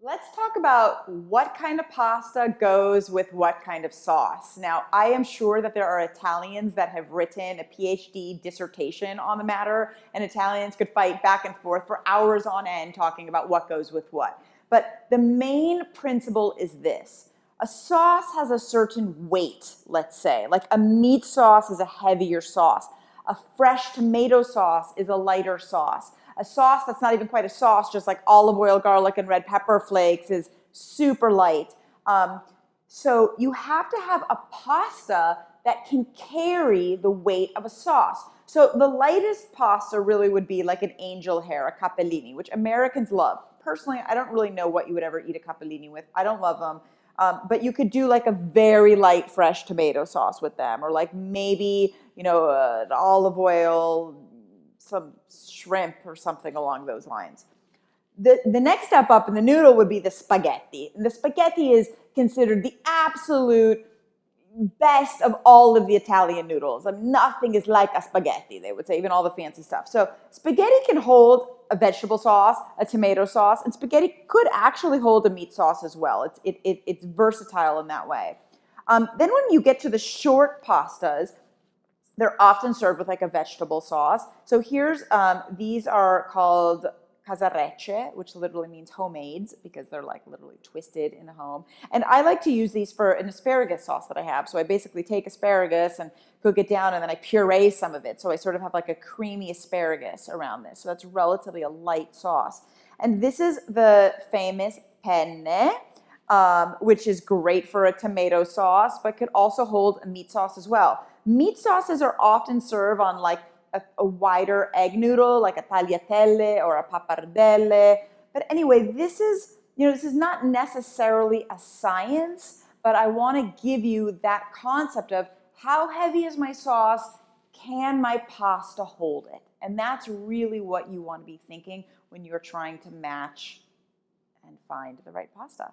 Let's talk about what kind of pasta goes with what kind of sauce. Now, I am sure that there are Italians that have written a PhD dissertation on the matter, and Italians could fight back and forth for hours on end talking about what goes with what. But the main principle is this. A sauce has a certain weight, let's say. Like a meat sauce is a heavier sauce. A fresh tomato sauce is a lighter sauce. A sauce that's not even quite a sauce, just like olive oil, garlic, and red pepper flakes is super light. So you have to have a pasta that can carry the weight of a sauce. So the lightest pasta really would be like an angel hair, a capellini, which Americans love. Personally, I don't really know what you would ever eat a capellini with. I don't love them. But you could do like a very light fresh tomato sauce with them, or like maybe, an olive oil, some shrimp or something along those lines. The next step up in the noodle would be the spaghetti. And the spaghetti is considered the absolute best of all of the Italian noodles. Nothing is like a spaghetti, they would say, even all the fancy stuff. So spaghetti can hold a vegetable sauce, a tomato sauce, and spaghetti could actually hold a meat sauce as well. It's versatile in that way. Then when you get to the short pastas, they're often served with like a vegetable sauce. So these are called casarecce, which literally means homemades because they're like literally twisted in the home. And I like to use these for an asparagus sauce that I have. So I basically take asparagus and cook it down and then I puree some of it. So I sort of have like a creamy asparagus around this. So that's relatively a light sauce. And this is the famous penne, which is great for a tomato sauce, but could also hold a meat sauce as well. Meat sauces are often served on like a wider egg noodle, like a tagliatelle or a pappardelle. But anyway, this is not necessarily a science, but I want to give you that concept of how heavy is my sauce? Can my pasta hold it? And that's really what you want to be thinking when you're trying to match and find the right pasta.